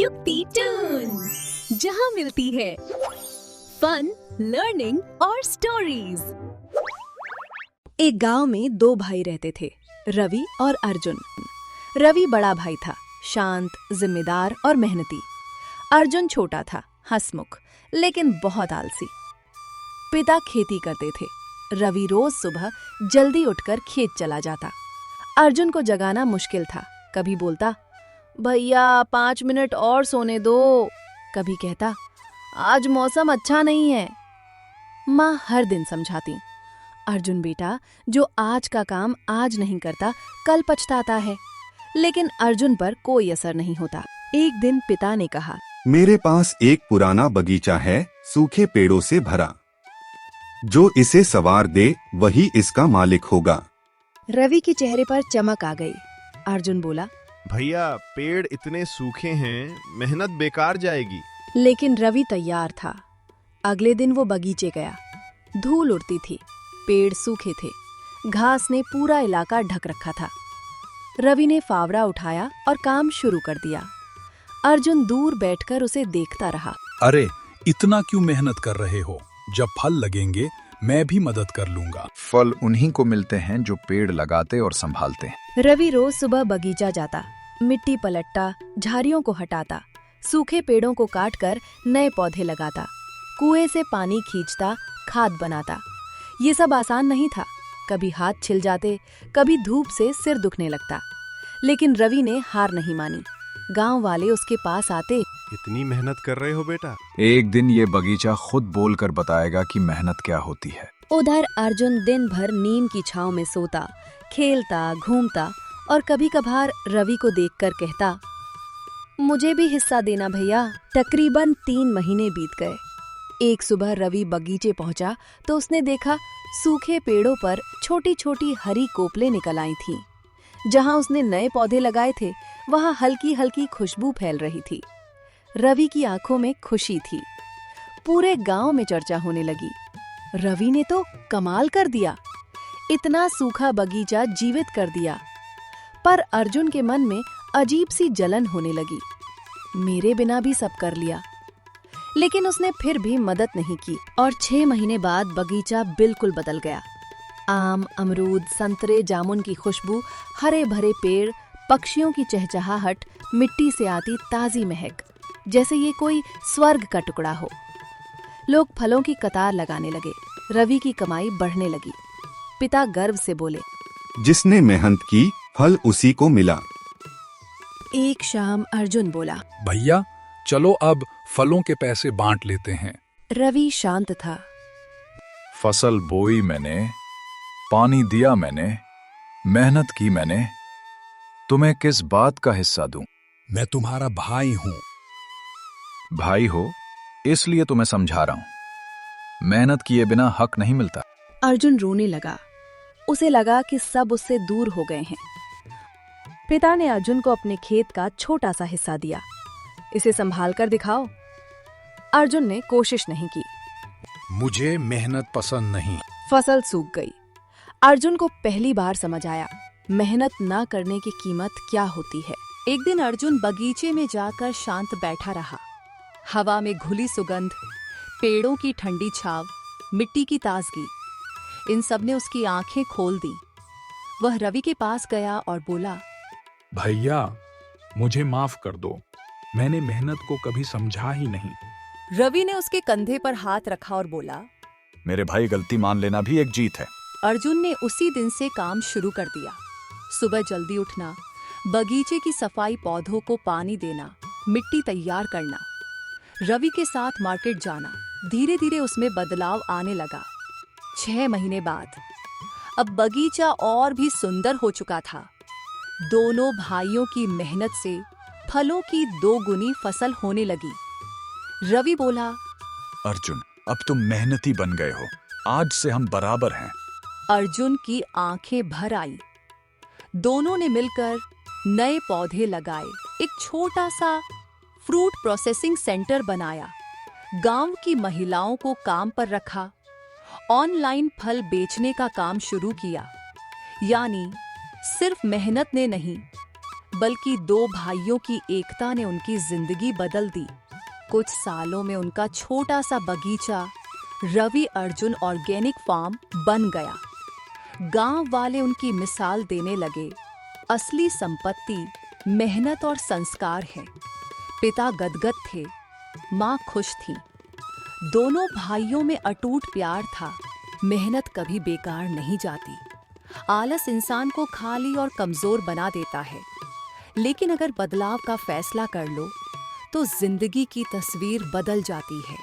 युक्ति टून, जहाँ मिलती है फन, लर्निंग और स्टोरीज। एक गांव में दो भाई रहते थे, रवि और अर्जुन। रवि बड़ा भाई था, शांत, जिम्मेदार और मेहनती। अर्जुन छोटा था, हंसमुख लेकिन बहुत आलसी। पिता खेती करते थे। रवि रोज सुबह जल्दी उठकर खेत चला जाता। अर्जुन को जगाना मुश्किल था। कभी बोलता, भैया 5 मिनट और सोने दो। कभी कहता, आज मौसम अच्छा नहीं है। माँ हर दिन समझाती, अर्जुन बेटा, जो आज का काम आज नहीं करता, कल पछताता है। लेकिन अर्जुन पर कोई असर नहीं होता। एक दिन पिता ने कहा, मेरे पास एक पुराना बगीचा है, सूखे पेड़ों से भरा। जो इसे संवार दे वही इसका मालिक होगा। रवि के चेहरे पर चमक आ गई। अर्जुन बोला, भैया पेड़ इतने सूखे हैं, मेहनत बेकार जाएगी। लेकिन रवि तैयार था। अगले दिन वो बगीचे गया। धूल उड़ती थी, पेड़ सूखे थे, घास ने पूरा इलाका ढक रखा था। रवि ने फावड़ा उठाया और काम शुरू कर दिया। अर्जुन दूर बैठकर उसे देखता रहा। अरे, इतना क्यों मेहनत कर रहे हो? जब फल लगेंगे मैं भी मदद कर लूंगा। फल उन्हीं को मिलते हैं जो पेड़ लगाते और संभालते हैं। रवि रोज सुबह बगीचा जाता, मिट्टी पलटता, झाड़ियों को हटाता, सूखे पेड़ों को काटकर नए पौधे लगाता, कुएं से पानी खींचता, खाद बनाता। ये सब आसान नहीं था। कभी हाथ छिल जाते, कभी धूप से सिर दुखने लगता। लेकिन रवि ने हार नहीं मानी। गांव वाले उसके पास आते, इतनी मेहनत कर रहे हो बेटा। एक दिन ये बगीचा खुद बोलकर बताएगा कि मेहनत क्या होती है। उधर अर्जुन दिन भर नीम की छांव में सोता, खेलता, घूमता और कभी कभार रवि को देखकर कहता, मुझे भी हिस्सा देना भैया। तकरीबन 3 महीने बीत गए। एक सुबह रवि बगीचे पहुंचा तो उसने देखा सूखे पेड़ों पर छोटी छोटी हरी कोपलें निकल आई थीं। जहां उसने नए पौधे लगाए थे, वहां हल्की हल्की खुशबू फैल रही थी। रवि की आंखों में खुशी थी। पूरे गांव में चर्चा होने लगी, रवि ने तो कमाल कर दिया, इतना सूखा बगीचा जीवित कर दिया। पर अर्जुन के मन में अजीब सी जलन होने लगी। मेरे बिना भी सब कर लिया। लेकिन उसने फिर भी मदद नहीं की और 6 महीने बाद बगीचा बिल्कुल बदल गया। आम, अमरूद, संतरे, जामुन की खुशबू, हरे भरे पेड़, पक्षियों की चहचहाहट, मिट्टी से आती ताजी महक, जैसे ये कोई स्वर्ग का टुकड़ा हो। लोग फलों की कतार लगाने लगे। रवि की कमाई बढ़ने लगी। पिता गर्व से बोले, जिसने मेहनत की फल उसी को मिला। एक शाम अर्जुन बोला, भैया चलो अब फलों के पैसे बांट लेते हैं। रवि शांत था। फसल बोई मैंने, पानी दिया मैंने, मेहनत की मैंने, तुम्हें किस बात का हिस्सा दूं? मैं तुम्हारा भाई हूँ। भाई हो इसलिए तुम्हें समझा रहा हूं। मेहनत किए बिना हक नहीं मिलता। अर्जुन रोने लगा। उसे लगा कि सब उससे दूर हो गए हैं। पिता ने अर्जुन को अपने खेत का छोटा सा हिस्सा दिया। इसे संभाल कर दिखाओ। अर्जुन ने कोशिश नहीं की। मुझे मेहनत पसंद नहीं। फसल सूख गई। अर्जुन को पहली बार समझ आया मेहनत ना करने की कीमत क्या होती है। एक दिन अर्जुन बगीचे में जाकर शांत बैठा रहा। हवा में घुली सुगंध, पेड़ों की ठंडी छाव, मिट्टी की ताजगी, इन सब ने उसकी आंखें खोल दी। वह रवि के पास गया और बोला, भैया मुझे माफ कर दो, मैंने मेहनत को कभी समझा ही नहीं। रवि ने उसके कंधे पर हाथ रखा और बोला, मेरे भाई गलती मान लेना भी एक जीत है। अर्जुन ने उसी दिन से काम शुरू कर दिया। सुबह जल्दी उठना, बगीचे की सफाई, पौधों को पानी देना, मिट्टी तैयार करना, रवि के साथ मार्केट जाना। धीरे धीरे उसमें बदलाव आने लगा। 6 महीने बाद अब बगीचा और भी सुंदर हो चुका था। दोनों भाइयों की मेहनत से फलों की 2 गुनी फसल होने लगी। रवि बोला, अर्जुन अब तुम मेहनती बन गए हो, आज से हम बराबर हैं। अर्जुन की आंखें भर आई। दोनों ने मिलकर नए पौधे लगाए, एक छोटा सा फ्रूट प्रोसेसिंग सेंटर बनाया, गांव की महिलाओं को काम पर रखा, ऑनलाइन फल बेचने का काम शुरू किया। यानी सिर्फ मेहनत ने नहीं, बल्कि दो भाइयों की एकता ने उनकी जिंदगी बदल दी। कुछ सालों में उनका छोटा सा बगीचा रवि अर्जुन ऑर्गेनिक फार्म बन गया। गांव वाले उनकी मिसाल देने लगे, असली संपत्ति मेहनत और संस्कार है। पिता गदगद थे, माँ खुश थी। दोनों भाइयों में अटूट प्यार था। मेहनत कभी बेकार नहीं जाती। आलस इंसान को खाली और कमजोर बना देता है, लेकिन अगर बदलाव का फैसला कर लो तो जिंदगी की तस्वीर बदल जाती है।